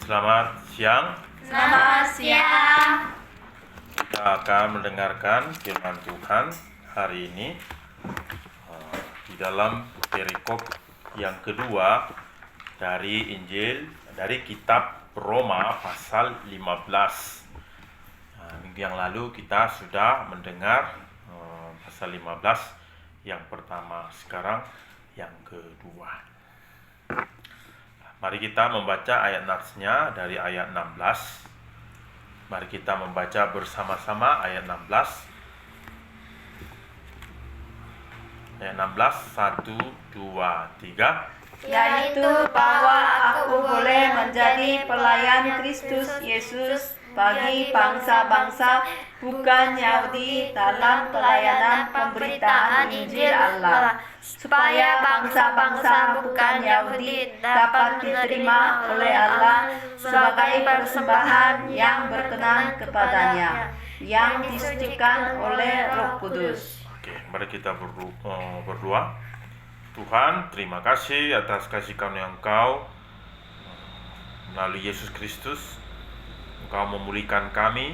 Selamat siang. Selamat siang. Kita akan mendengarkan firman Tuhan hari ini di dalam perikop yang kedua dari kitab Roma pasal 15. Minggu yang lalu kita sudah mendengar pasal 15 yang pertama, sekarang yang kedua. Mari kita membaca ayat natsnya dari ayat 16. Mari kita membaca bersama-sama ayat 16. Ayat 16, 1, 2, 3. Yaitu bahwa aku boleh menjadi pelayan Kristus Yesus bagi bangsa-bangsa bukan Yahudi dalam pelayanan pemberitaan Injil Allah, supaya bangsa-bangsa bukan Yahudi dapat diterima oleh Allah sebagai persembahan yang berkenan kepadanya, yang disucikan oleh Roh Kudus. Oke, mari kita berdoa. Tuhan, terima kasih atas kasih karunia Engkau melalui Yesus Kristus. Engkau memulihkan kami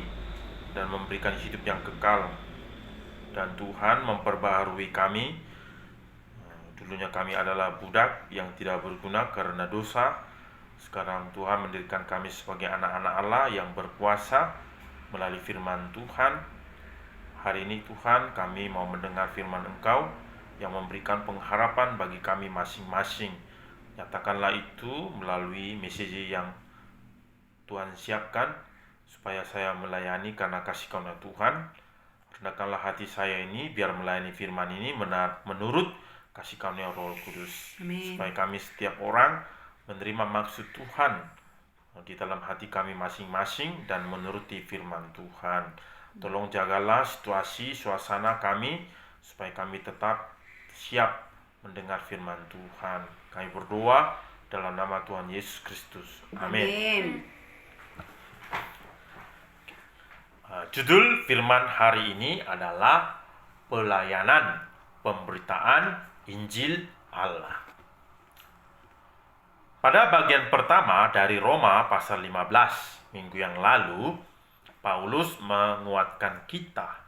dan memberikan hidup yang kekal. Dan Tuhan memperbaharui kami. Dulunya kami adalah budak yang tidak berguna karena dosa. Sekarang Tuhan mendirikan kami sebagai anak-anak Allah yang berkuasa melalui firman Tuhan. Hari ini Tuhan, kami mau mendengar firman Engkau yang memberikan pengharapan bagi kami masing-masing. Nyatakanlah itu melalui message yang Tuhan siapkan, supaya saya melayani karena kasih karunia Tuhan. Rendahkanlah hati saya ini biar melayani firman ini menurut kasih karunia Roh Kudus. Amin. Supaya kami setiap orang menerima maksud Tuhan di dalam hati kami masing-masing dan menuruti firman Tuhan. Tolong jagalah situasi, suasana kami, supaya kami tetap siap mendengar firman Tuhan. Kami berdoa dalam nama Tuhan Yesus Kristus. Amin. Judul firman hari ini adalah pelayanan pemberitaan Injil Allah. Pada bagian pertama dari Roma pasal 15 minggu yang lalu, Paulus menguatkan kita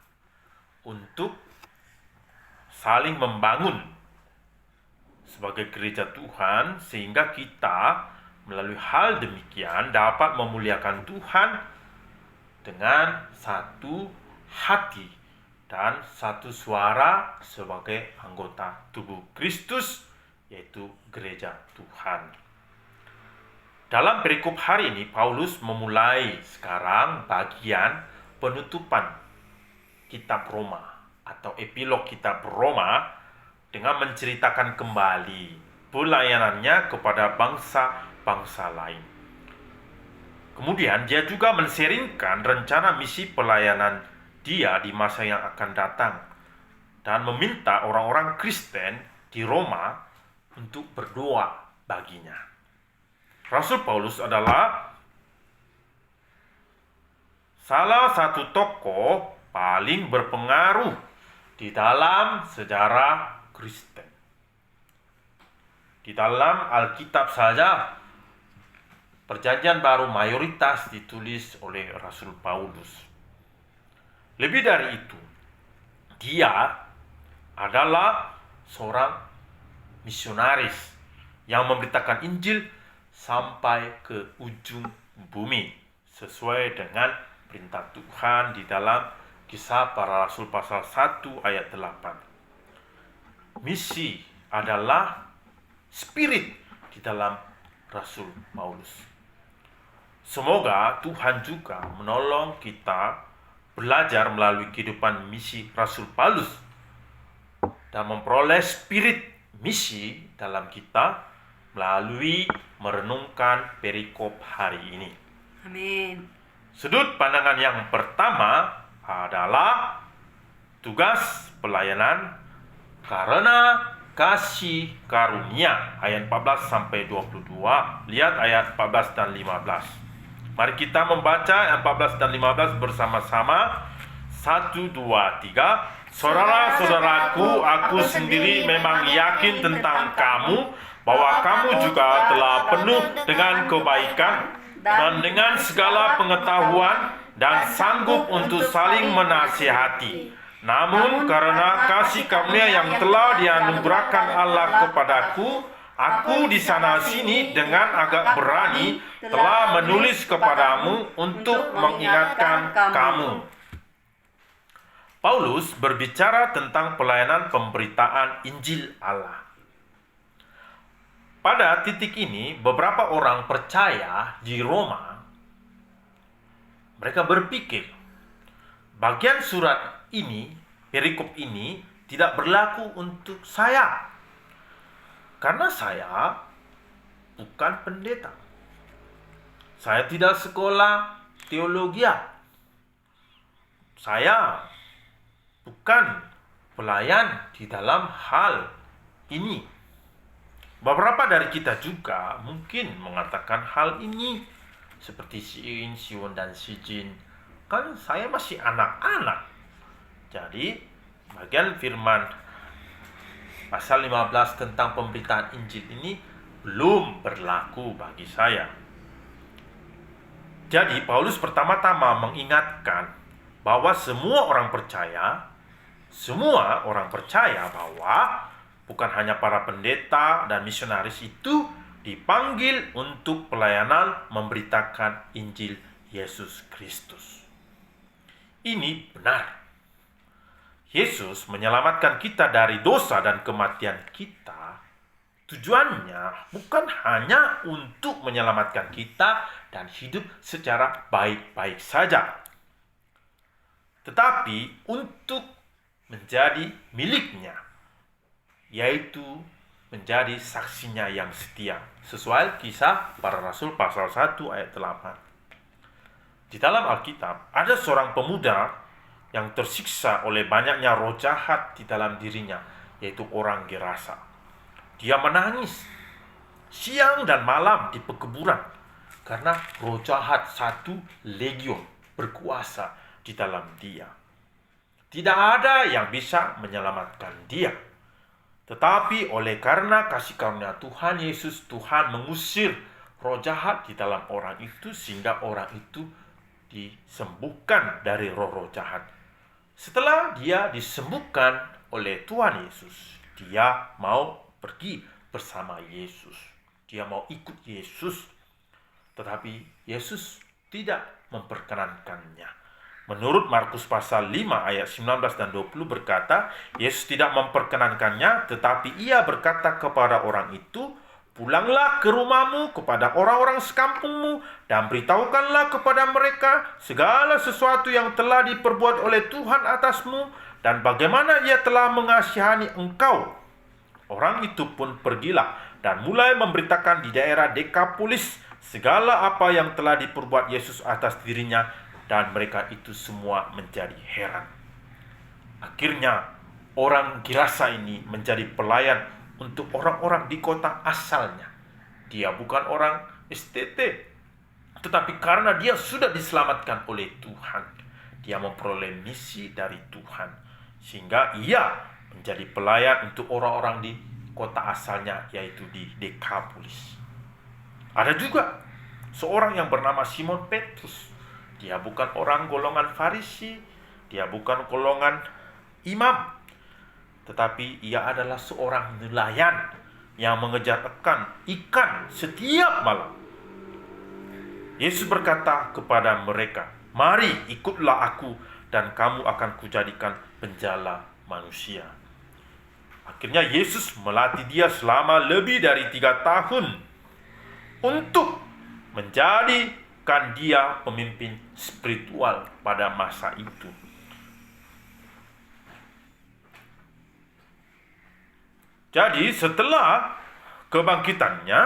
untuk saling membangun sebagai gereja Tuhan, sehingga kita melalui hal demikian dapat memuliakan Tuhan dengan satu hati dan satu suara sebagai anggota tubuh Kristus, yaitu gereja Tuhan. Dalam perikop hari ini, Paulus memulai sekarang bagian penutupan kitab Roma atau epilog kitab Roma dengan menceritakan kembali pelayanannya kepada bangsa-bangsa lain. Kemudian dia juga menseringkan rencana misi pelayanan dia di masa yang akan datang dan meminta orang-orang Kristen di Roma untuk berdoa baginya. Rasul Paulus adalah salah satu tokoh paling berpengaruh di dalam sejarah Kristen. Di dalam Alkitab saja, Perjanjian Baru mayoritas ditulis oleh Rasul Paulus. Lebih dari itu, dia adalah seorang misionaris yang memberitakan Injil sampai ke ujung bumi, sesuai dengan perintah Tuhan di dalam Kisah Para Rasul pasal 1 ayat 8. Misi adalah spirit di dalam Rasul Paulus. Semoga Tuhan juga menolong kita belajar melalui kehidupan misi Rasul Paulus dan memperoleh spirit misi dalam kita melalui merenungkan perikop hari ini. Amin. Sudut pandangan yang pertama adalah tugas pelayanan karena kasih karunia, ayat 14 sampai 22. Lihat ayat 14 dan 15. Mari kita membaca ayat 14 dan 15 bersama-sama. 1, 2, 3. Saudara-saudaraku, aku sendiri memang yakin tentang kamu bahwa kamu juga telah penuh dengan kebaikan dan dengan segala pengetahuan dan sanggup untuk saling menasihati. Namun karena kasih karunia yang telah dianugerahkan Allah kepadaku, aku di sana sini dengan agak berani telah menulis kepadamu untuk mengingatkan kamu. Paulus berbicara tentang pelayanan pemberitaan Injil Allah. Pada titik ini, beberapa orang percaya di Roma, mereka berpikir, bagian surat ini, perikop ini, tidak berlaku untuk saya. Karena saya bukan pendeta. Saya tidak sekolah teologi. Saya bukan pelayan di dalam hal ini. Beberapa dari kita juga mungkin mengatakan hal ini, seperti si In, si Won, dan si Jin. Kan saya masih anak-anak. Jadi, bagian firman pasal 15 tentang pemberitaan Injil ini belum berlaku bagi saya. Jadi, Paulus pertama-tama mengingatkan bahwa semua orang percaya bahwa bukan hanya para pendeta dan misionaris itu dipanggil untuk pelayanan memberitakan Injil Yesus Kristus. Ini benar. Yesus menyelamatkan kita dari dosa dan kematian kita. Tujuannya bukan hanya untuk menyelamatkan kita dan hidup secara baik-baik saja, tetapi untuk menjadi miliknya, yaitu menjadi saksinya yang setia, sesuai Kisah Para Rasul pasal 1 ayat 8. Di dalam Alkitab ada seorang pemuda yang tersiksa oleh banyaknya roh jahat di dalam dirinya, yaitu orang Gerasa. Dia menangis siang dan malam di pekuburan karena roh jahat 1 legion berkuasa di dalam dia. Tidak ada yang bisa menyelamatkan dia. Tetapi oleh karena kasih karunia Tuhan Yesus, Tuhan mengusir roh jahat di dalam orang itu sehingga orang itu disembuhkan dari roh-roh jahat. Setelah dia disembuhkan oleh Tuhan Yesus, dia mau pergi bersama Yesus. Dia mau ikut Yesus. Tetapi Yesus tidak memperkenankannya. Menurut Markus pasal 5 ayat 19 dan 20 berkata, Yesus tidak memperkenankannya, tetapi ia berkata kepada orang itu, pulanglah ke rumahmu kepada orang-orang sekampungmu dan beritahukanlah kepada mereka segala sesuatu yang telah diperbuat oleh Tuhan atasmu dan bagaimana ia telah mengasihani engkau. Orang itu pun pergilah dan mulai memberitakan di daerah Dekapolis segala apa yang telah diperbuat Yesus atas dirinya, dan mereka itu semua menjadi heran. Akhirnya orang Gerasa ini menjadi pelayan untuk orang-orang di kota asalnya. Dia bukan orang STT, tetapi karena dia sudah diselamatkan oleh Tuhan, dia memperoleh misi dari Tuhan, sehingga ia menjadi pelayan untuk orang-orang di kota asalnya, yaitu di Dekapolis. Ada juga seorang yang bernama Simon Petrus. Dia bukan orang golongan Farisi, dia bukan golongan imam, tetapi ia adalah seorang nelayan yang mengejar ikan setiap malam. Yesus berkata kepada mereka, mari ikutlah aku dan kamu akan kujadikan penjala manusia. Akhirnya Yesus melatih dia selama lebih dari 3 tahun untuk menjadikan dia pemimpin spiritual pada masa itu. Jadi setelah kebangkitannya,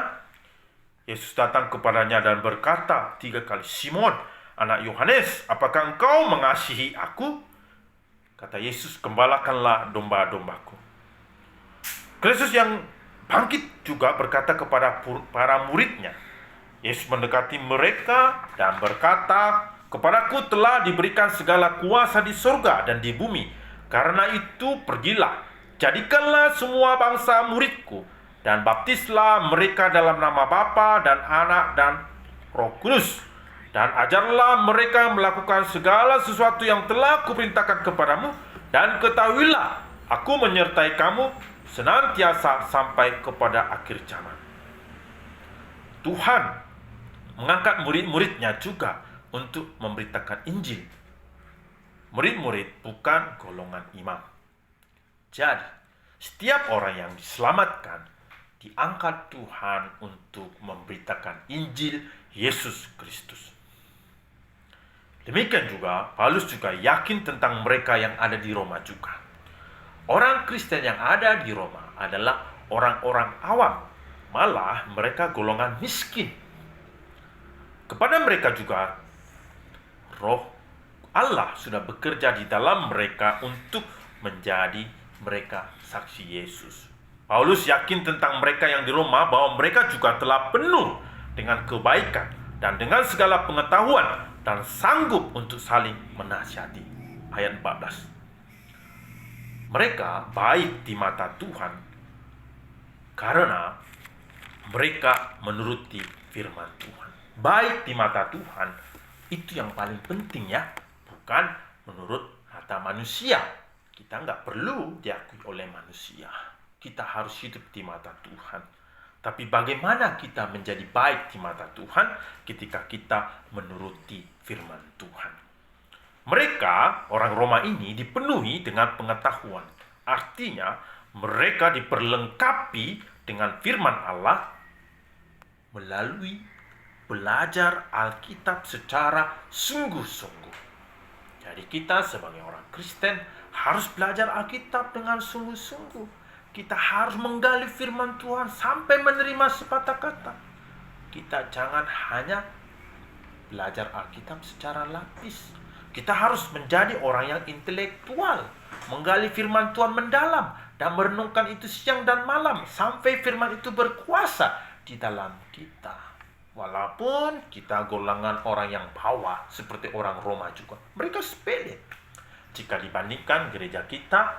Yesus datang kepadanya dan berkata 3 kali, Simon, anak Yohanes, apakah engkau mengasihi aku? Kata Yesus, gembalakanlah domba-dombaku. Kristus yang bangkit juga berkata kepada para muridnya. Yesus mendekati mereka dan berkata, kepadaku telah diberikan segala kuasa di surga dan di bumi. Karena itu pergilah, jadikanlah semua bangsa muridku, dan baptislah mereka dalam nama Bapa dan Anak dan Roh Kudus, dan ajarlah mereka melakukan segala sesuatu yang telah kuperintahkan kepadamu, dan ketahuilah aku menyertai kamu senantiasa sampai kepada akhir zaman. Tuhan mengangkat murid-muridnya juga untuk memberitakan Injil. Murid-murid bukan golongan imam. Jadi, setiap orang yang diselamatkan diangkat Tuhan untuk memberitakan Injil Yesus Kristus. Demikian juga, Paulus juga yakin tentang mereka yang ada di Roma juga. Orang Kristen yang ada di Roma adalah orang-orang awam, malah mereka golongan miskin. Kepada mereka juga, Roh Allah sudah bekerja di dalam mereka untuk menjadi mereka saksi Yesus. Paulus yakin tentang mereka yang di Roma bahwa mereka juga telah penuh dengan kebaikan dan dengan segala pengetahuan dan sanggup untuk saling menasihati. Ayat 14. Mereka baik di mata Tuhan karena mereka menuruti firman Tuhan. Baik di mata Tuhan itu yang paling penting ya, bukan menurut mata manusia. Kita nggak perlu diakui oleh manusia. Kita harus hidup di mata Tuhan. Tapi bagaimana kita menjadi baik di mata Tuhan ketika kita menuruti firman Tuhan? Mereka, orang Roma ini, dipenuhi dengan pengetahuan. Artinya, mereka diperlengkapi dengan firman Allah melalui belajar Alkitab secara sungguh-sungguh. Jadi kita sebagai orang Kristen harus belajar Alkitab dengan sungguh-sungguh. Kita harus menggali firman Tuhan sampai menerima sepatah kata. Kita jangan hanya belajar Alkitab secara lapis. Kita harus menjadi orang yang intelektual, menggali firman Tuhan mendalam dan merenungkan itu siang dan malam sampai firman itu berkuasa di dalam kita. Walaupun kita golongan orang yang bawah seperti orang Roma juga, mereka sepele. Jika dibandingkan gereja kita,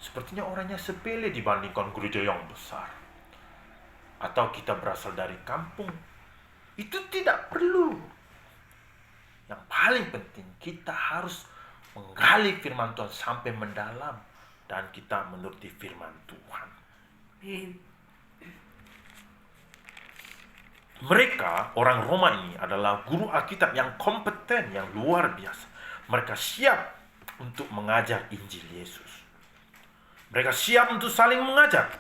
sepertinya orangnya sepele dibandingkan gereja yang besar. Atau kita berasal dari kampung, itu tidak perlu. Yang paling penting, kita harus menggali firman Tuhan sampai mendalam dan kita menuruti firman Tuhan. Mereka, orang Roma ini adalah guru Alkitab yang kompeten, yang luar biasa. Mereka siap untuk mengajar Injil Yesus. Mereka siap untuk saling mengajar.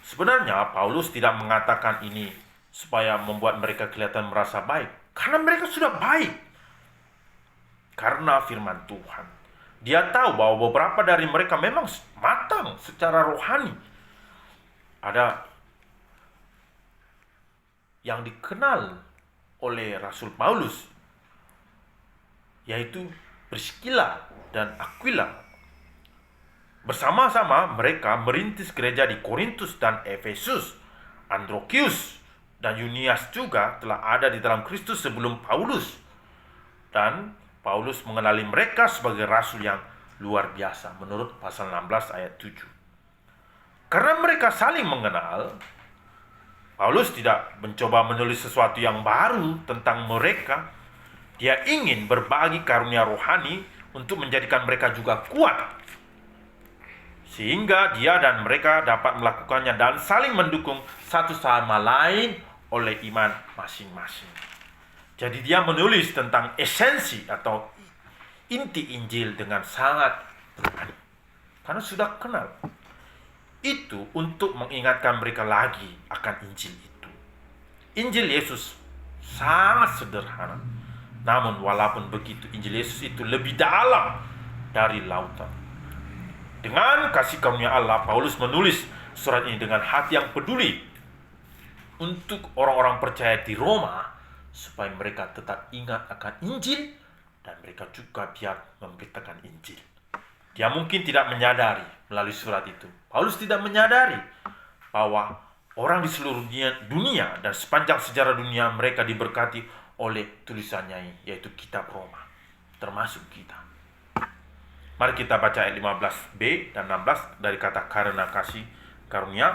Sebenarnya Paulus tidak mengatakan ini supaya membuat mereka kelihatan merasa baik, karena mereka sudah baik karena firman Tuhan. Dia tahu bahwa beberapa dari mereka memang matang secara rohani. Ada yang dikenal oleh Rasul Paulus, yaitu Priscilla dan Aquila. Bersama-sama mereka merintis gereja di Korintus dan Efesus. Androkius dan Yunias juga telah ada di dalam Kristus sebelum Paulus. Dan Paulus mengenali mereka sebagai rasul yang luar biasa menurut pasal 16 ayat 7. Karena mereka saling mengenal, Paulus tidak mencoba menulis sesuatu yang baru tentang mereka. Dia ingin berbagi karunia rohani untuk menjadikan mereka juga kuat, sehingga dia dan mereka dapat melakukannya dan saling mendukung satu sama lain oleh iman masing-masing. Jadi dia menulis tentang esensi atau inti Injil dengan sangat berani. Karena sudah kenal. Itu untuk mengingatkan mereka lagi akan Injil itu. Injil Yesus sangat sederhana. Namun walaupun begitu, Injil Yesus itu lebih dalam dari lautan. Dengan kasih karunia Allah, Paulus menulis surat ini dengan hati yang peduli untuk orang-orang percaya di Roma, supaya mereka tetap ingat akan Injil dan mereka juga biar memberitakan Injil. Dia mungkin tidak menyadari melalui surat itu. Paulus tidak menyadari bahwa orang di seluruh dunia dan sepanjang sejarah dunia mereka diberkati oleh tulisannya, yaitu kitab Roma, termasuk kita. Mari kita baca ayat 15b dan 16 dari kata karena kasih karunia.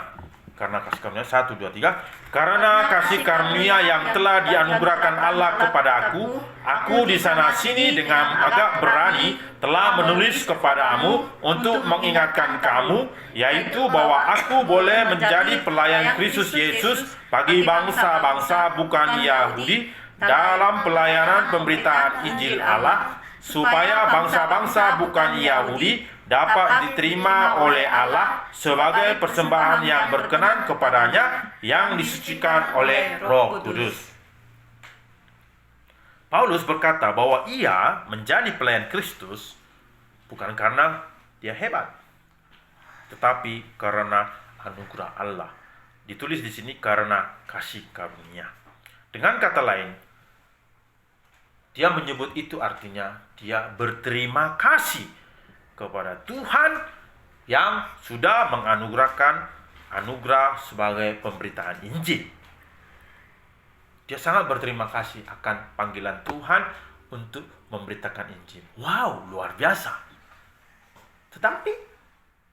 Karena kasih karunia, 1, 2, 3. Karena kasih karunia yang telah dianugerahkan Allah kepada aku di sana sini dengan agak berani telah menulis kepadamu untuk mengingatkan kamu, yaitu bahwa aku boleh menjadi pelayan Kristus Yesus bagi bangsa-bangsa bukan Yahudi dalam pelayanan pemberitaan Injil Allah, supaya bangsa-bangsa bukan Yahudi dapat diterima oleh Allah sebagai persembahan yang berkenan kepadanya yang disucikan oleh Roh Kudus. Paulus berkata bahwa ia menjadi pelayan Kristus bukan karena dia hebat, tetapi karena anugerah Allah. Ditulis di sini karena kasih karunia. Dengan kata lain, dia menyebut itu artinya dia berterima kasih kepada Tuhan yang sudah menganugerahkan anugerah sebagai pemberitaan Injil. Dia sangat berterima kasih akan panggilan Tuhan untuk memberitakan Injil. Wow, luar biasa. Tetapi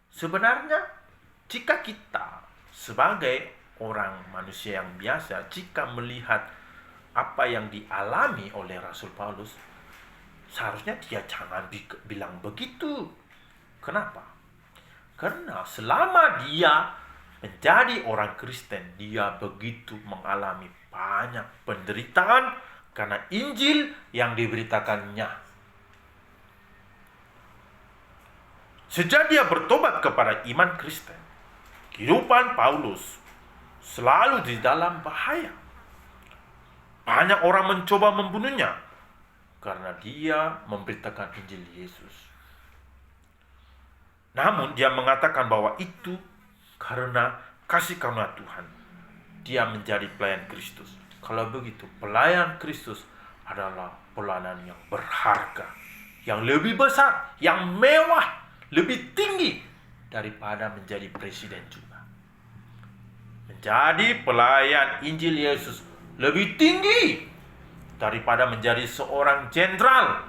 sebenarnya jika kita sebagai orang manusia yang biasa, jika melihat apa yang dialami oleh Rasul Paulus, seharusnya dia jangan bilang begitu. Kenapa? Karena selama dia menjadi orang Kristen, dia begitu mengalami banyak penderitaan karena Injil yang diberitakannya. Sejak dia bertobat kepada iman Kristen, kehidupan Paulus selalu di dalam bahaya. Banyak orang mencoba membunuhnya karena dia memberitakan Injil Yesus. Namun dia mengatakan bahwa itu karena kasih karunia Tuhan. Dia menjadi pelayan Kristus. Kalau begitu, pelayan Kristus adalah pelayanan yang berharga, yang lebih besar, yang mewah, lebih tinggi daripada menjadi presiden juga. Menjadi pelayan Injil Yesus lebih tinggi daripada menjadi seorang jenderal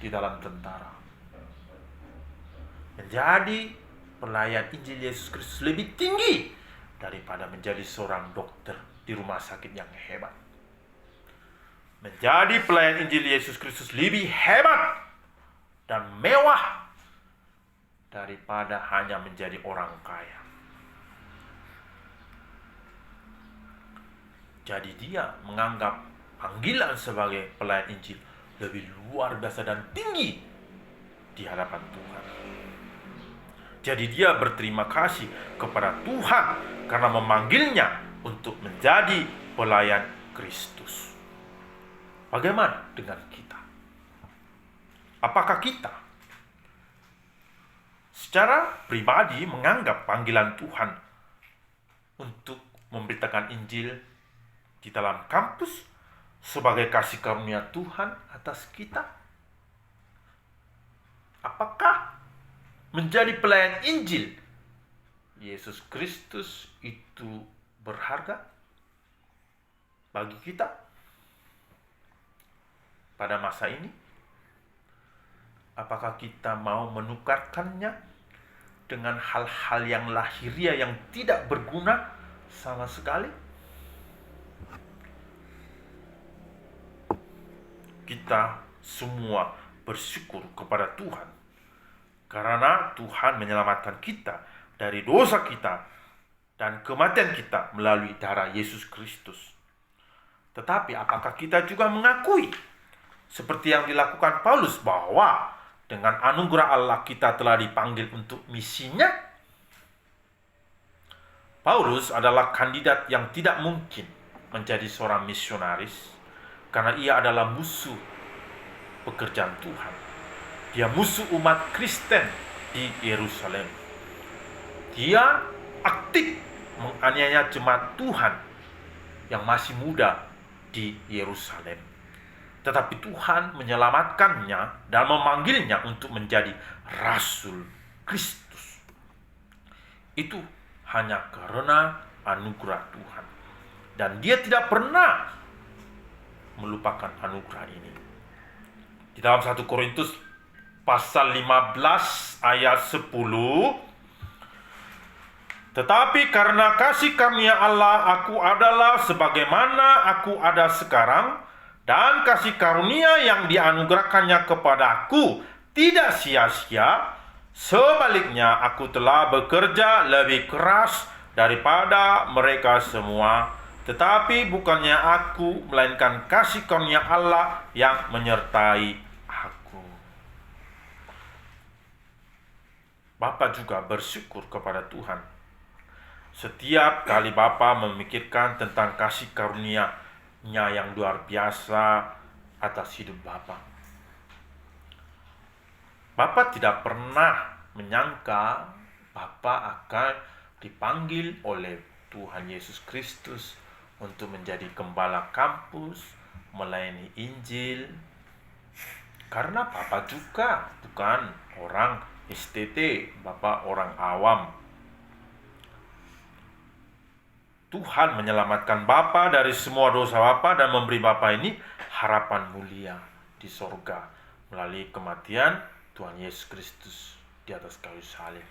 di dalam tentara. Menjadi pelayan Injil Yesus Kristus lebih tinggi daripada menjadi seorang dokter di rumah sakit yang hebat. Menjadi pelayan Injil Yesus Kristus lebih hebat dan mewah daripada hanya menjadi orang kaya. Jadi dia menganggap panggilan sebagai pelayan Injil lebih luar biasa dan tinggi di hadapan Tuhan. Jadi dia berterima kasih kepada Tuhan karena memanggilnya untuk menjadi pelayan Kristus. Bagaimana dengan kita? Apakah kita secara pribadi menganggap panggilan Tuhan untuk memberitakan Injil di dalam kampus sebagai kasih karunia Tuhan atas kita? Apakah menjadi pelayan Injil Yesus Kristus itu berharga bagi kita pada masa ini? Apakah kita mau menukarkannya dengan hal-hal yang lahiriah yang tidak berguna sama sekali? Kita semua bersyukur kepada Tuhan karena Tuhan menyelamatkan kita dari dosa kita dan kematian kita melalui darah Yesus Kristus. Tetapi apakah kita juga mengakui seperti yang dilakukan Paulus bahwa dengan anugerah Allah kita telah dipanggil untuk misinya? Paulus adalah kandidat yang tidak mungkin menjadi seorang misionaris karena ia adalah musuh pekerjaan Tuhan. Dia musuh umat Kristen di Yerusalem. Dia aktif menganiaya jemaat Tuhan yang masih muda di Yerusalem. Tetapi Tuhan menyelamatkannya dan memanggilnya untuk menjadi rasul Kristus. Itu hanya karena anugerah Tuhan. Dan dia tidak pernah melupakan anugerah ini. Di dalam 1 Korintus pasal 15 ayat 10, Tetapi karena kasih karunia Allah, aku adalah sebagaimana aku ada sekarang, dan kasih karunia yang dianugerahkannya kepadaku tidak sia-sia. Sebaliknya, aku telah bekerja lebih keras daripada mereka semua. Tetapi bukannya aku, melainkan kasih karunia Allah yang menyertai aku. Bapa juga bersyukur kepada Tuhan. Setiap kali Bapa memikirkan tentang kasih karunia-Nya yang luar biasa atas hidup Bapa. Bapa tidak pernah menyangka Bapa akan dipanggil oleh Tuhan Yesus Kristus untuk menjadi gembala kampus, melayani Injil. Karena Bapa juga bukan orang STT, Bapa orang awam. Tuhan menyelamatkan Bapa dari semua dosa Bapa dan memberi Bapa ini harapan mulia di sorga melalui kematian Tuhan Yesus Kristus di atas kayu salib.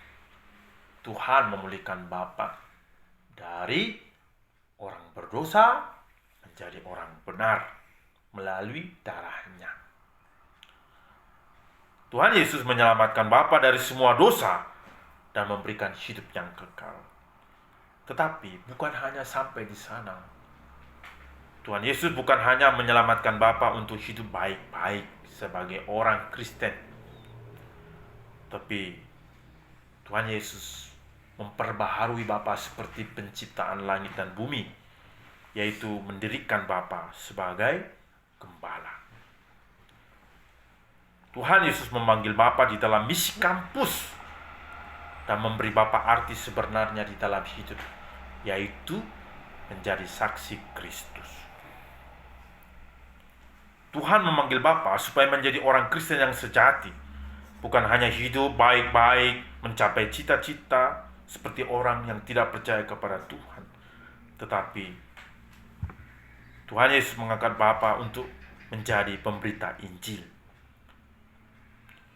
Tuhan memulihkan Bapa dari orang berdosa menjadi orang benar melalui darah-Nya. Tuhan Yesus menyelamatkan Bapa dari semua dosa dan memberikan hidup yang kekal. Tetapi bukan hanya sampai di sana. Tuhan Yesus bukan hanya menyelamatkan Bapa untuk hidup baik-baik sebagai orang Kristen. Tapi Tuhan Yesus memperbaharui Bapa seperti penciptaan langit dan bumi, yaitu mendirikan Bapa sebagai gembala. Tuhan Yesus memanggil Bapa di dalam misi kampus dan memberi Bapa arti sebenarnya di dalam hidup, yaitu menjadi saksi Kristus. Tuhan memanggil Bapa supaya menjadi orang Kristen yang sejati, bukan hanya hidup baik-baik, mencapai cita-cita seperti orang yang tidak percaya kepada Tuhan. Tetapi Tuhan Yesus mengangkat Bapa untuk menjadi pemberita Injil.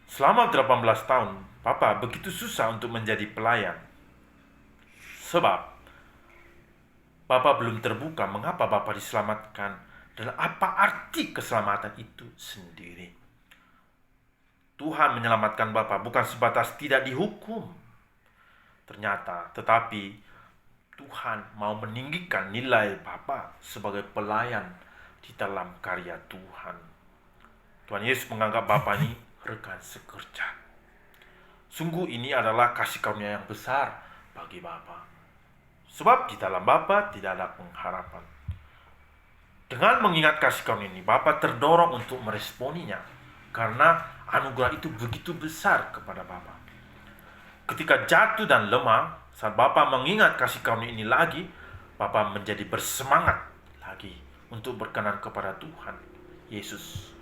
Selama 18 tahun, Bapa begitu susah untuk menjadi pelayan. Sebab Bapa belum terbuka mengapa Bapa diselamatkan dan apa arti keselamatan itu sendiri. Tuhan menyelamatkan Bapa bukan sebatas tidak dihukum. Ternyata, tetapi Tuhan mau meninggikan nilai Bapa sebagai pelayan di dalam karya Tuhan. Tuhan Yesus menganggap Bapa ini rekan sekerja. Sungguh ini adalah kasih karunia yang besar bagi Bapa. Sebab di dalam Bapa tidak ada pengharapan. Dengan mengingat kasih karunia ini, Bapa terdorong untuk meresponinya karena anugerah itu begitu besar kepada Bapa. Ketika jatuh dan lemah, saat Bapa mengingat kasih karunia ini lagi, Bapa menjadi bersemangat lagi untuk berkenan kepada Tuhan Yesus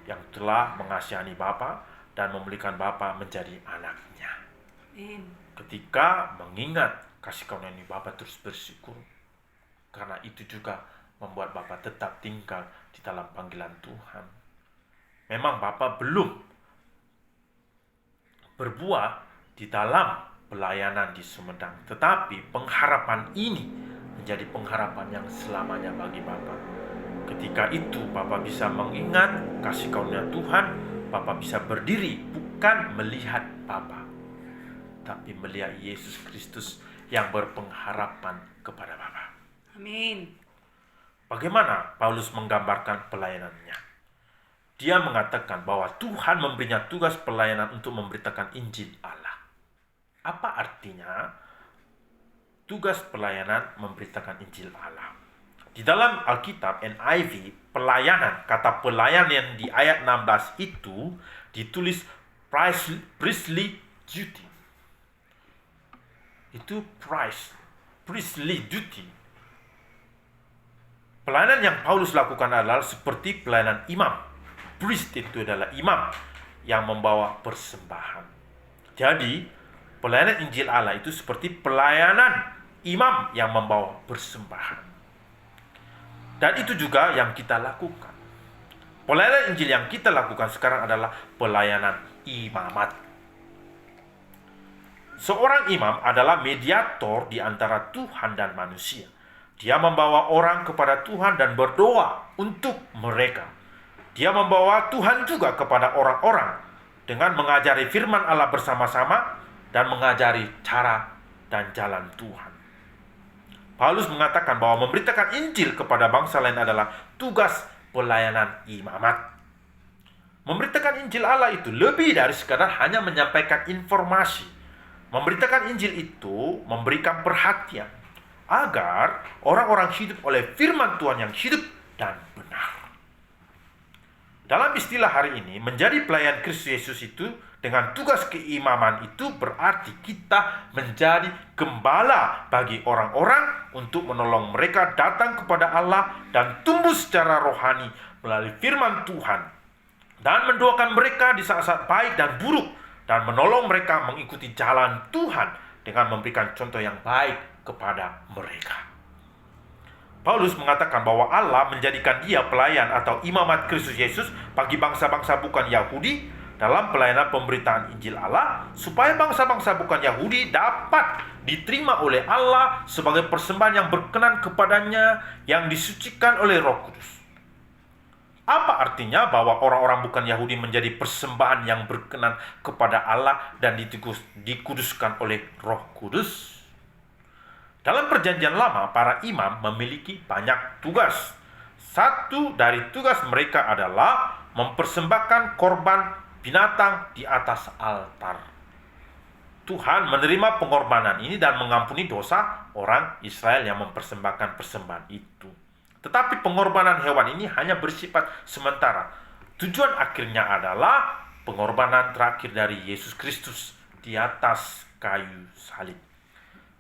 yang telah mengasihani Bapa dan memulihkan Bapa menjadi anaknya. Ketika mengingat kasih karunia ini, Bapa terus bersyukur. Karena itu juga membuat Bapa tetap tinggal di dalam panggilan Tuhan. Memang Bapa belum berbuah di dalam pelayanan di Sumedang, tetapi pengharapan ini menjadi pengharapan yang selamanya bagi Bapa. Ketika itu Bapa bisa mengingat kasih karunia Tuhan, Bapa bisa berdiri bukan melihat Bapa, tapi melihat Yesus Kristus yang berpengharapan kepada Bapa. Amin. Bagaimana Paulus menggambarkan pelayanannya? Dia mengatakan bahwa Tuhan memberinya tugas pelayanan untuk memberitakan Injil Allah. Apa artinya tugas pelayanan memberitakan Injil Allah? Di dalam Alkitab NIV, pelayanan, kata pelayan yang di ayat 16 itu ditulis priestly duty. Itu priestly duty. Pelayanan yang Paulus lakukan adalah seperti pelayanan imam. Priest itu adalah imam yang membawa persembahan. Jadi, pelayanan Injil Allah itu seperti pelayanan imam yang membawa persembahan. Dan itu juga yang kita lakukan. Pelayanan Injil yang kita lakukan sekarang adalah pelayanan imamat. Seorang imam adalah mediator di antara Tuhan dan manusia. Dia membawa orang kepada Tuhan dan berdoa untuk mereka. Dia membawa Tuhan juga kepada orang-orang dengan mengajari firman Allah bersama-sama dan mengajari cara dan jalan Tuhan. Paulus mengatakan bahwa memberitakan Injil kepada bangsa lain adalah tugas pelayanan imamat. Memberitakan Injil Allah itu lebih dari sekadar hanya menyampaikan informasi. Memberitakan Injil itu memberikan perhatian agar orang-orang hidup oleh firman Tuhan yang hidup dan benar. Dalam istilah hari ini, menjadi pelayan Kristus Yesus itu dengan tugas keimaman itu berarti kita menjadi gembala bagi orang-orang untuk menolong mereka datang kepada Allah dan tumbuh secara rohani melalui firman Tuhan, dan mendoakan mereka di saat-saat baik dan buruk, dan menolong mereka mengikuti jalan Tuhan dengan memberikan contoh yang baik kepada mereka. Paulus mengatakan bahwa Allah menjadikan dia pelayan atau imamat Kristus Yesus bagi bangsa-bangsa bukan Yahudi dalam pelayanan pemberitaan Injil Allah, supaya bangsa-bangsa bukan Yahudi dapat diterima oleh Allah sebagai persembahan yang berkenan kepadanya, yang disucikan oleh Roh Kudus. Apa artinya bahwa orang-orang bukan Yahudi menjadi persembahan yang berkenan kepada Allah dan dikuduskan oleh Roh Kudus? Dalam perjanjian lama, para imam memiliki banyak tugas. Satu dari tugas mereka adalah mempersembahkan korban binatang di atas altar. Tuhan menerima pengorbanan ini dan mengampuni dosa orang Israel yang mempersembahkan persembahan itu. Tetapi pengorbanan hewan ini hanya bersifat sementara. Tujuan akhirnya adalah pengorbanan terakhir dari Yesus Kristus di atas kayu salib.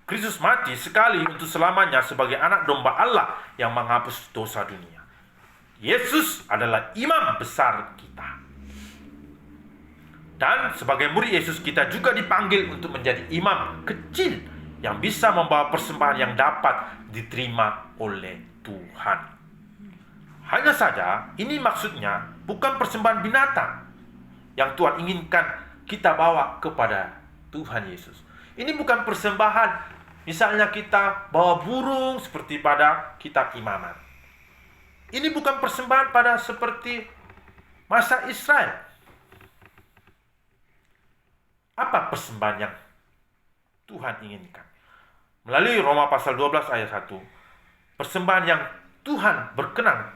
Kristus mati sekali untuk selamanya sebagai anak domba Allah yang menghapus dosa dunia. Yesus adalah imam besar kita. Dan sebagai murid Yesus kita juga dipanggil untuk menjadi imam kecil yang bisa membawa persembahan yang dapat diterima oleh Tuhan. Hanya saja ini maksudnya bukan persembahan binatang yang Tuhan inginkan kita bawa kepada Tuhan Yesus. Ini bukan persembahan misalnya kita bawa burung seperti pada kitab imamat. Ini bukan persembahan pada seperti masa Israel. Apa persembahan yang Tuhan inginkan? Melalui Roma pasal 12 ayat 1, persembahan yang Tuhan berkenan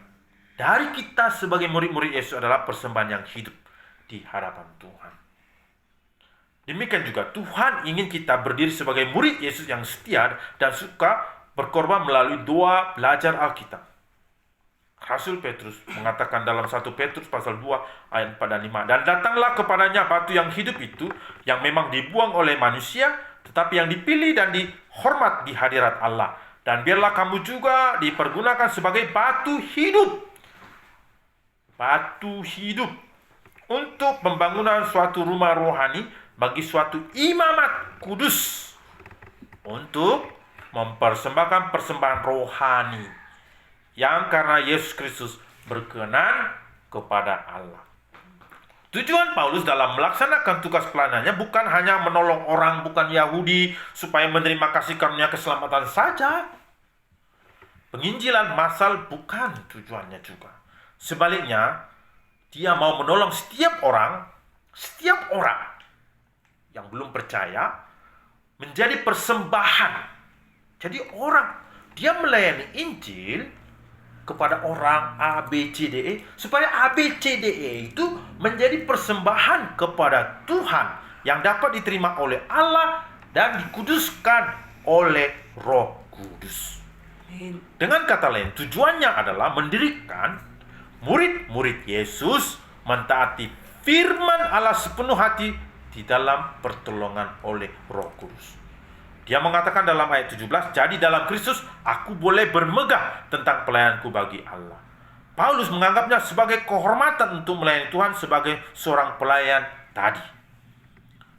dari kita sebagai murid-murid Yesus adalah persembahan yang hidup di hadapan Tuhan. Demikian juga Tuhan ingin kita berdiri sebagai murid Yesus yang setia dan suka berkorban melalui doa belajar Alkitab. Rasul Petrus mengatakan dalam 1 Petrus pasal 2 ayat 4 dan 5, dan datanglah kepadanya batu yang hidup itu, yang memang dibuang oleh manusia, tetapi yang dipilih dan dihormat di hadirat Allah. Dan biarlah kamu juga dipergunakan sebagai batu hidup untuk pembangunan suatu rumah rohani bagi suatu imamat kudus, untuk mempersembahkan persembahan rohani yang karena Yesus Kristus berkenan kepada Allah. Tujuan Paulus dalam melaksanakan tugas pelayanannya bukan hanya menolong orang bukan Yahudi supaya menerima kasih karunia keselamatan saja. Penginjilan massal bukan tujuannya juga. Sebaliknya, dia mau menolong setiap orang yang belum percaya menjadi persembahan. Jadi dia melayani Injil kepada orang ABCDE supaya ABCDE itu menjadi persembahan kepada Tuhan yang dapat diterima oleh Allah dan dikuduskan oleh Roh Kudus. Dengan kata lain, tujuannya adalah mendirikan murid-murid Yesus mentaati firman Allah sepenuh hati di dalam pertolongan oleh Roh Kudus. Dia mengatakan dalam ayat 17, jadi dalam Kristus aku boleh bermegah tentang pelayananku bagi Allah. Paulus menganggapnya sebagai kehormatan untuk melayani Tuhan sebagai seorang pelayan tadi.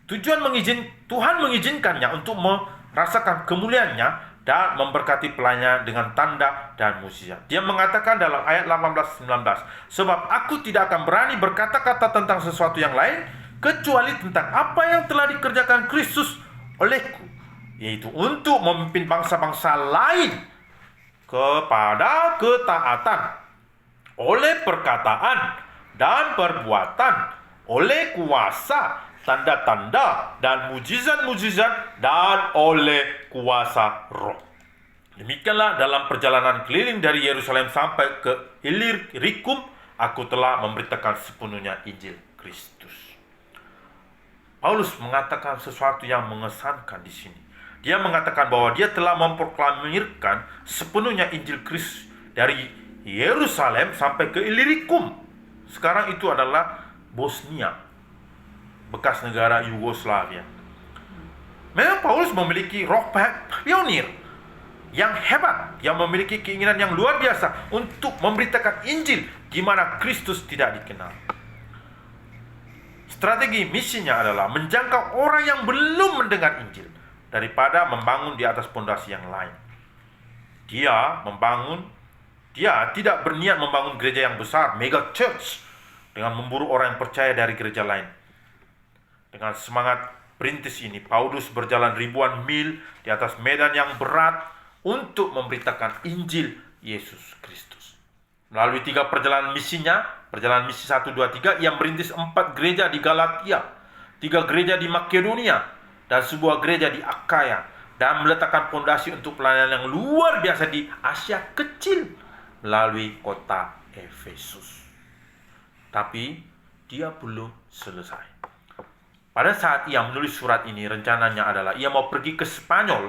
Tuhan mengizinkannya untuk merasakan kemuliaannya dan memberkati pelayannya dengan tanda dan mukjizat. Dia mengatakan dalam ayat 18-19, sebab aku tidak akan berani berkata-kata tentang sesuatu yang lain kecuali tentang apa yang telah dikerjakan Kristus olehku, yaitu untuk memimpin bangsa-bangsa lain kepada ketaatan oleh perkataan dan perbuatan, oleh kuasa, tanda-tanda dan mujizat-mujizat, dan oleh kuasa Roh. Demikianlah dalam perjalanan keliling dari Yerusalem sampai ke Illyricum, aku telah memberitakan sepenuhnya Injil Kristus. Paulus mengatakan sesuatu yang mengesankan di sini. Dia mengatakan bahwa dia telah memproklamirkan sepenuhnya Injil Kristus dari Yerusalem sampai ke Illyricum. Sekarang itu adalah Bosnia, bekas negara Yugoslavia. Memang Paulus memiliki roh pionir yang hebat, yang memiliki keinginan yang luar biasa untuk memberitakan Injil di mana Kristus tidak dikenal. Strategi misinya adalah menjangkau orang yang belum mendengar Injil daripada membangun di atas pondasi yang lain. Dia tidak berniat membangun gereja yang besar, mega church, dengan memburu orang yang percaya dari gereja lain. Dengan semangat perintis ini, Paulus berjalan ribuan mil di atas medan yang berat untuk memberitakan Injil Yesus Kristus. Melalui 3 perjalanan misinya, perjalanan misi 1, 2, 3, ia merintis 4 gereja di Galatia, 3 gereja di Makedonia, dan sebuah gereja di Akaya, dan meletakkan fondasi untuk pelayanan yang luar biasa di Asia Kecil melalui kota Efesus. Tapi dia belum selesai. Pada saat ia menulis surat ini, rencananya adalah ia mau pergi ke Spanyol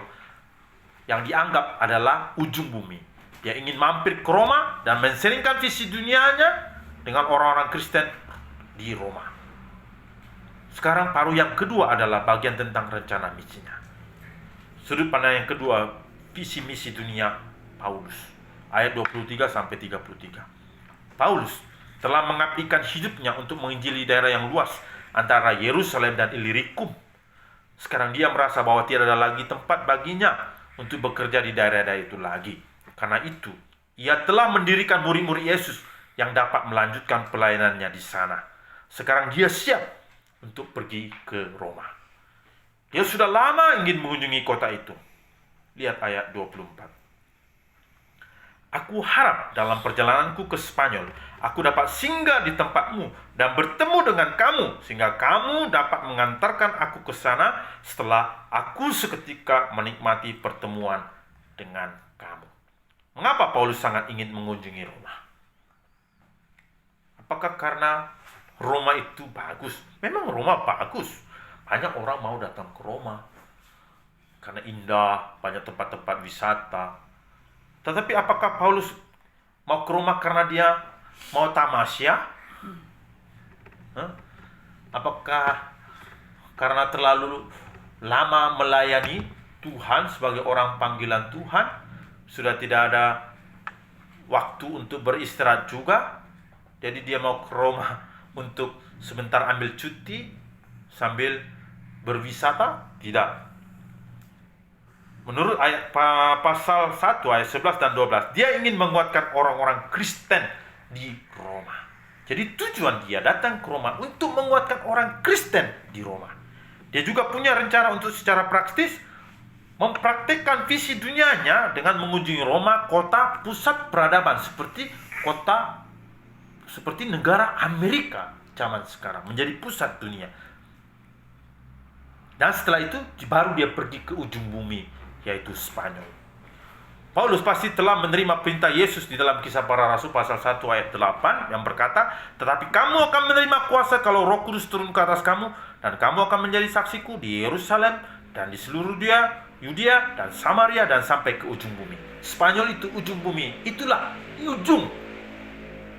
yang dianggap adalah ujung bumi. Dia ingin mampir ke Roma dan menselingkan visi dunianya dengan orang-orang Kristen di Roma. Sekarang paruh yang kedua adalah bagian tentang rencana misinya. Sudut pandang yang kedua, visi misi dunia Paulus. Ayat 23-33. Paulus telah mengabdikan hidupnya untuk menginjili daerah yang luas antara Yerusalem dan Illyricum. Sekarang dia merasa bahwa tidak ada lagi tempat baginya untuk bekerja di daerah-daerah itu lagi. Karena itu, ia telah mendirikan murid-murid Yesus yang dapat melanjutkan pelayanannya di sana. Sekarang dia siap untuk pergi ke Roma. Dia sudah lama ingin mengunjungi kota itu. Lihat ayat 24. Aku harap dalam perjalananku ke Spanyol, aku dapat singgah di tempatmu dan bertemu dengan kamu, sehingga kamu dapat mengantarkan aku ke sana setelah aku seketika menikmati pertemuan dengan kamu. Mengapa Paulus sangat ingin mengunjungi Roma? Apakah karena Roma itu bagus? Memang Roma bagus. Banyak orang mau datang ke Roma karena indah, banyak tempat-tempat wisata. Tetapi apakah Paulus mau ke Roma karena dia mau tamasya? Apakah karena terlalu lama melayani Tuhan sebagai orang panggilan Tuhan, sudah tidak ada waktu untuk beristirahat juga, jadi dia mau ke Roma untuk sebentar ambil cuti sambil berwisata? Tidak. Menurut ayat pasal 1 ayat 11 dan 12, dia ingin menguatkan orang-orang Kristen di Roma. Jadi tujuan dia datang ke Roma untuk menguatkan orang Kristen di Roma. Dia juga punya rencana untuk secara praktis mempraktikkan visi dunianya dengan mengunjungi Roma, kota pusat peradaban seperti negara Amerika zaman sekarang, menjadi pusat dunia. Dan setelah itu baru dia pergi ke ujung bumi, yaitu Spanyol. Paulus pasti telah menerima perintah Yesus di dalam Kisah Para Rasul pasal 1 ayat 8 yang berkata, "Tetapi kamu akan menerima kuasa kalau Roh Kudus turun ke atas kamu, dan kamu akan menjadi saksiku di Yerusalem dan di seluruh Yudea dan Samaria dan sampai ke ujung bumi." Spanyol itu ujung bumi, itulah ujung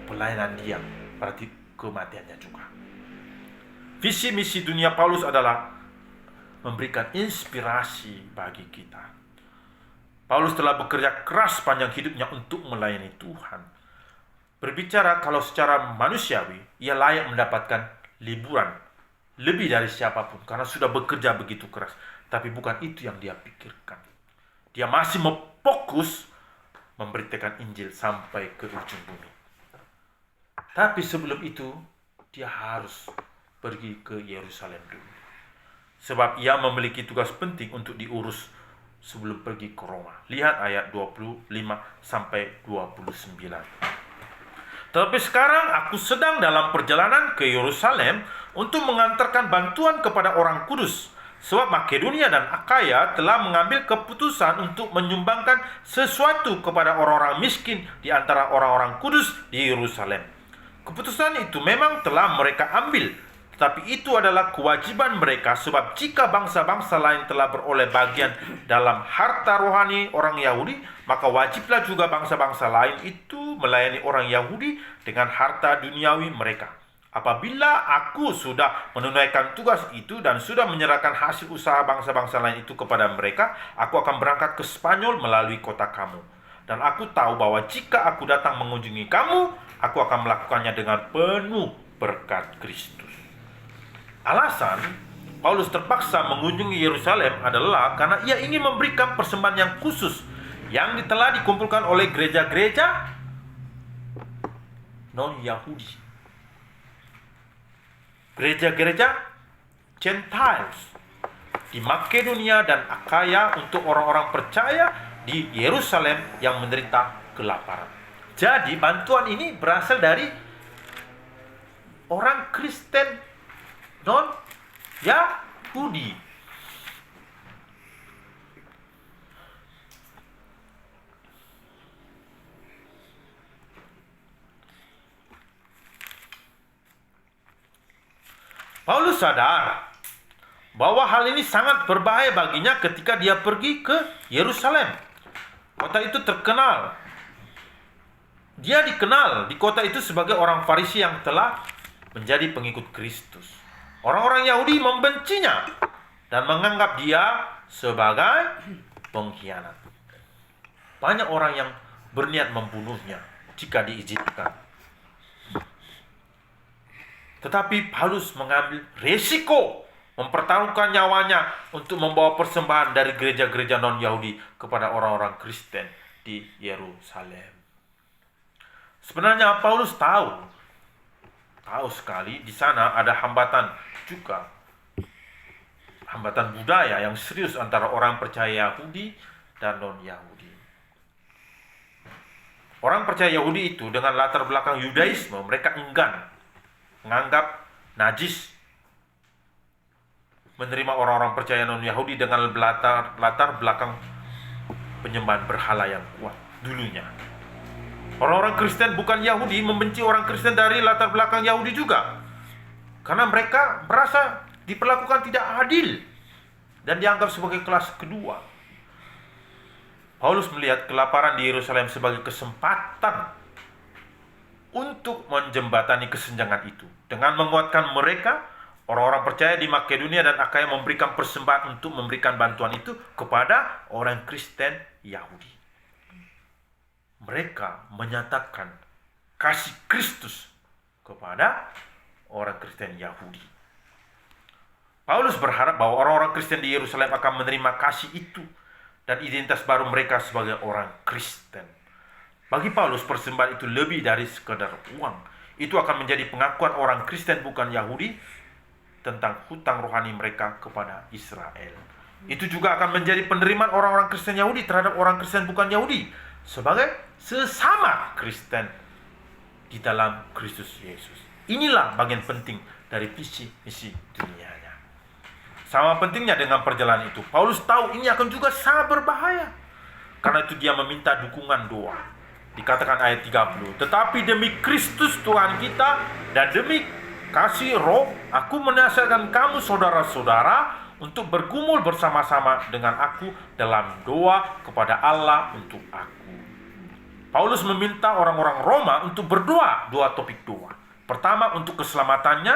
pelayanan dia, berarti kematiannya juga. Visi misi dunia Paulus adalah memberikan inspirasi bagi kita. Paulus telah bekerja keras sepanjang hidupnya untuk melayani Tuhan. Berbicara kalau secara manusiawi, ia layak mendapatkan liburan lebih dari siapapun karena sudah bekerja begitu keras. Tapi bukan itu yang dia pikirkan. Dia masih fokus memberitakan Injil sampai ke ujung bumi. Tapi sebelum itu, dia harus pergi ke Yerusalem dulu. sebab ia memiliki tugas penting untuk diurus sebelum pergi ke Roma. Lihat ayat 25 sampai 29. Tetapi sekarang aku sedang dalam perjalanan ke Yerusalem untuk mengantarkan bantuan kepada orang kudus, sebab Makedonia dan Akaya telah mengambil keputusan untuk menyumbangkan sesuatu kepada orang-orang miskin di antara orang-orang kudus di Yerusalem. Keputusan itu memang telah mereka ambil, tetapi itu adalah kewajiban mereka, sebab jika bangsa-bangsa lain telah beroleh bagian dalam harta rohani orang Yahudi, maka wajiblah juga bangsa-bangsa lain itu melayani orang Yahudi dengan harta duniawi mereka. Apabila aku sudah menunaikan tugas itu dan sudah menyerahkan hasil usaha bangsa-bangsa lain itu kepada mereka, aku akan berangkat ke Spanyol melalui kota kamu. Dan aku tahu bahwa jika aku datang mengunjungi kamu, aku akan melakukannya dengan penuh berkat Kristus. Alasan Paulus terpaksa mengunjungi Yerusalem adalah karena ia ingin memberikan persembahan yang khusus yang telah dikumpulkan oleh gereja-gereja non-Yahudi, gereja-gereja Gentiles di Makedonia dan Akaya untuk orang-orang percaya di Yerusalem yang menderita kelaparan. Jadi bantuan ini berasal dari orang Kristen non-Yahudi. Paulus sadar bahwa hal ini sangat berbahaya baginya ketika dia pergi ke Yerusalem. Kota itu terkenal. Dia dikenal di kota itu sebagai orang Farisi yang telah menjadi pengikut Kristus. Orang-orang Yahudi membencinya dan menganggap dia sebagai pengkhianat. Banyak orang yang berniat membunuhnya jika diizinkan. Tetapi Paulus mengambil resiko mempertaruhkan nyawanya untuk membawa persembahan dari gereja-gereja non-Yahudi kepada orang-orang Kristen di Yerusalem. Sebenarnya Paulus tahu sekali di sana ada hambatan juga, hambatan budaya yang serius antara orang percaya Yahudi dan non-Yahudi. Orang percaya Yahudi itu dengan latar belakang Yudaisme, mereka enggan menganggap najis menerima orang-orang percaya non-Yahudi dengan latar belakang penyembahan berhala yang kuat dulunya. Orang-orang Kristen bukan Yahudi membenci orang Kristen dari latar belakang Yahudi juga, karena mereka merasa diperlakukan tidak adil dan dianggap sebagai kelas kedua. Paulus melihat kelaparan di Yerusalem sebagai kesempatan untuk menjembatani kesenjangan itu. Dengan menguatkan mereka, orang-orang percaya di Makedonia dan Akaya memberikan persembahan untuk memberikan bantuan itu kepada orang Kristen Yahudi. Mereka menyatakan kasih Kristus kepada orang Kristen Yahudi. Paulus berharap bahwa orang-orang Kristen di Yerusalem akan menerima kasih itu dan identitas baru mereka sebagai orang Kristen. Bagi Paulus, persembahan itu lebih dari sekadar uang. Itu akan menjadi pengakuan orang Kristen bukan Yahudi tentang hutang rohani mereka kepada Israel. Itu juga akan menjadi penerimaan orang-orang Kristen Yahudi terhadap orang Kristen bukan Yahudi sebagai sesama Kristen di dalam Kristus Yesus. Inilah bagian penting dari visi misi dunianya. Sama pentingnya dengan perjalanan itu, Paulus tahu ini akan juga sangat berbahaya. Karena itu dia meminta dukungan doa. Dikatakan ayat 30, tetapi demi Kristus Tuhan kita dan demi kasih Roh, aku menasihatkan kamu saudara-saudara untuk bergumul bersama-sama dengan aku dalam doa kepada Allah untuk aku. Paulus meminta orang-orang Roma untuk berdoa, dua topik doa. Pertama untuk keselamatannya,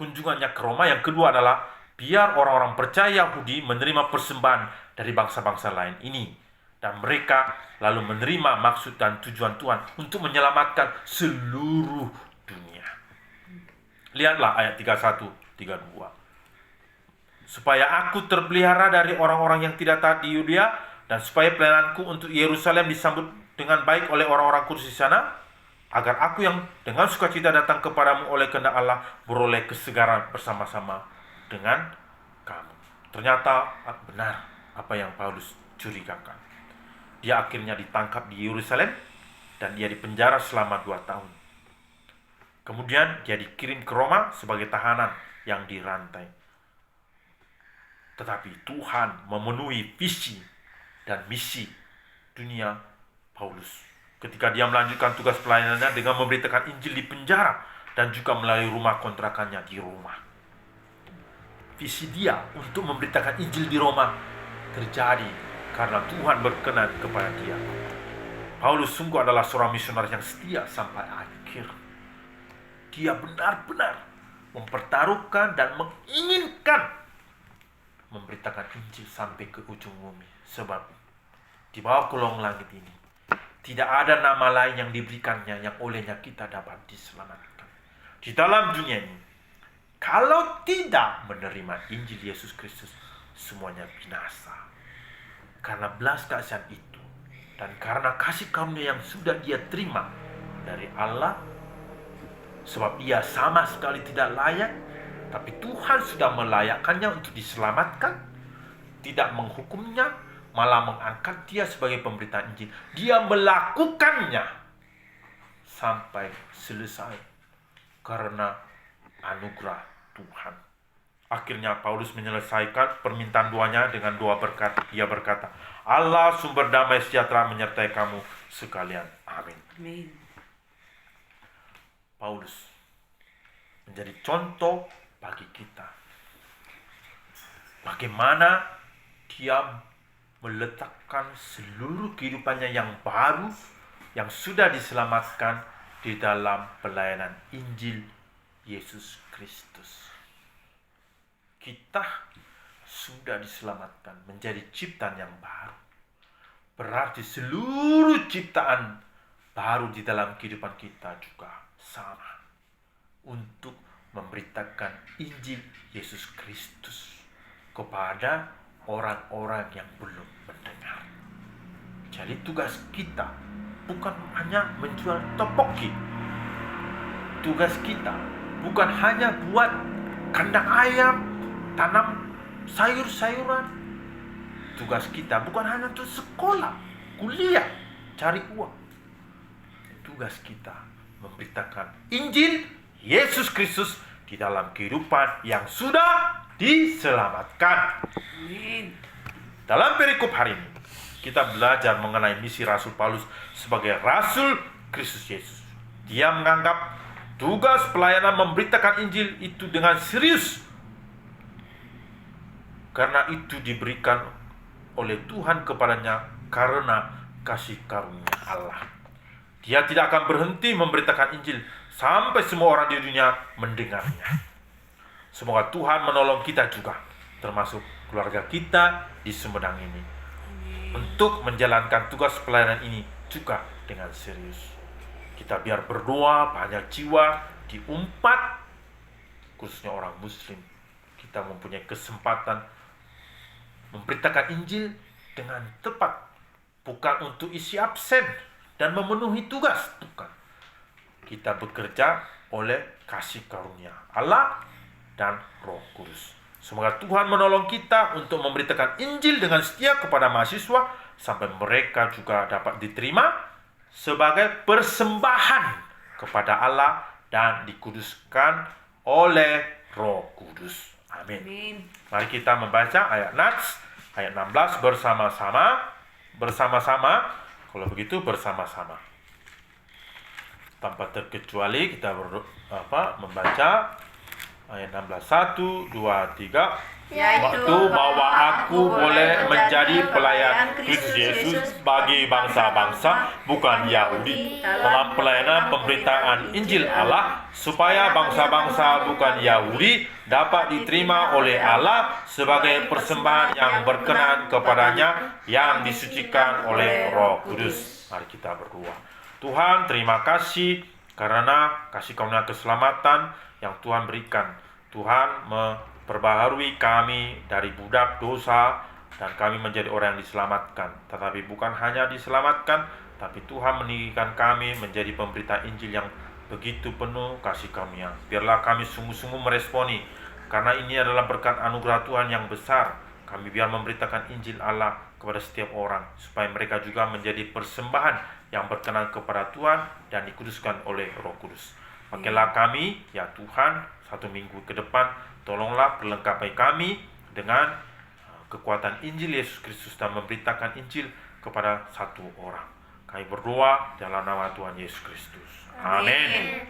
kunjungannya ke Roma. Yang kedua adalah biar orang-orang percaya Yahudi menerima persembahan dari bangsa-bangsa lain ini, dan mereka lalu menerima maksud dan tujuan Tuhan untuk menyelamatkan seluruh dunia. Lihatlah ayat 31, 32. Supaya aku terpelihara dari orang-orang yang tidak taat di Yudea, dan supaya pelayananku untuk Yerusalem disambut dengan baik oleh orang-orang kudus di sana, agar aku yang dengan sukacita datang kepadamu oleh kehendak Allah beroleh kesegaran bersama-sama dengan kamu. Ternyata benar apa yang Paulus curigakan. Dia akhirnya ditangkap di Yerusalem dan dia dipenjara selama 2 tahun. Kemudian dia dikirim ke Roma sebagai tahanan yang dirantai. Tetapi Tuhan memenuhi visi dan misi dunia Paulus ketika dia melanjutkan tugas pelayanannya dengan memberitakan Injil di penjara dan juga melalui rumah kontrakannya di Roma. Visi dia untuk memberitakan Injil di Roma terjadi karena Tuhan berkenan kepada dia. Paulus sungguh adalah seorang misionaris yang setia sampai akhir. Dia benar-benar mempertaruhkan dan menginginkan memberitakan Injil sampai ke ujung bumi. Sebab di bawah kolong langit ini tidak ada nama lain yang diberikannya yang olehnya kita dapat diselamatkan. Di dalam dunia ini, kalau tidak menerima Injil Yesus Kristus, semuanya binasa. Karena belas kasihan itu dan karena kasih karunia yang sudah dia terima dari Allah, sebab ia sama sekali tidak layak, tapi Tuhan sudah melayakkannya untuk diselamatkan, tidak menghukumnya, malah mengangkat dia sebagai pemberita Injil. Dia melakukannya sampai selesai karena anugerah Tuhan. Akhirnya Paulus menyelesaikan permintaan doanya dengan doa berkat. Dia berkata, Allah sumber damai sejahtera menyertai kamu sekalian. Amin. Amin. Paulus menjadi contoh bagi kita. Bagaimana dia meletakkan seluruh kehidupannya yang baru, yang sudah diselamatkan di dalam pelayanan Injil Yesus Kristus. Kita sudah diselamatkan menjadi ciptaan yang baru. Berarti seluruh ciptaan baru di dalam kehidupan kita juga sama. Untuk memberitakan Injil Yesus Kristus kepada orang-orang yang belum mendengar. Jadi tugas kita bukan hanya menjual topoki. Tugas kita bukan hanya buat kandang ayam, tanam sayur-sayuran. Tugas kita bukan hanya untuk sekolah, kuliah, cari uang. Tugas kita memberitakan Injil Yesus Kristus di dalam kehidupan yang sudah diselamatkan. Amin. Dalam perikop hari ini, kita belajar mengenai misi Rasul Paulus sebagai Rasul Kristus Yesus. Dia menganggap tugas pelayanan memberitakan Injil itu dengan serius. Karena itu diberikan oleh Tuhan kepadanya karena kasih karunia Allah. Dia tidak akan berhenti memberitakan Injil sampai semua orang di dunia mendengarnya. Semoga Tuhan menolong kita juga, termasuk keluarga kita di Sumedang ini, untuk menjalankan tugas pelayanan ini juga dengan serius. Kita biar berdoa banyak jiwa diumpat, khususnya orang Muslim. Kita mempunyai kesempatan memberitakan Injil dengan tepat, bukan untuk isi absen dan memenuhi tugas, bukan. Kita bekerja oleh kasih karunia Allah dan Roh Kudus. Semoga Tuhan menolong kita untuk memberitakan Injil dengan setia kepada mahasiswa sampai mereka juga dapat diterima sebagai persembahan kepada Allah dan dikuduskan oleh Roh Kudus. Amin. Amin. Mari kita membaca ayat Nats, ayat 16 bersama-sama. Kalau begitu bersama-sama. Tanpa terkecuali kita membaca ayat 16, 1, 2, 3. Yaitu bahwa aku boleh menjadi pelayan Kristus Yesus bagi bangsa-bangsa bukan Yahudi dalam pelayanan pemberitaan Injil Allah, supaya bangsa-bangsa bukan Yahudi dapat diterima oleh Allah sebagai persembahan yang berkenan kepadanya yang disucikan oleh Roh Kudus. Mari kita berdoa. Tuhan, terima kasih karena kasih karunia keselamatan yang Tuhan berikan. Tuhan memperbaharui kami dari budak dosa dan kami menjadi orang yang diselamatkan. Tetapi bukan hanya diselamatkan, tapi Tuhan meninggikan kami menjadi pemberita Injil yang begitu penuh kasih karunia. Biarlah kami sungguh-sungguh meresponi Karena ini adalah berkat anugerah Tuhan yang besar, kami biar memberitakan Injil Allah kepada setiap orang, supaya mereka juga menjadi persembahan yang berkenan kepada Tuhan dan dikuduskan oleh Roh Kudus. Pakailah kami, ya Tuhan, 1 minggu ke depan, tolonglah perlengkapi kami dengan kekuatan Injil Yesus Kristus dan memberitakan Injil kepada satu orang. Kami berdoa dalam nama Tuhan Yesus Kristus. Amin.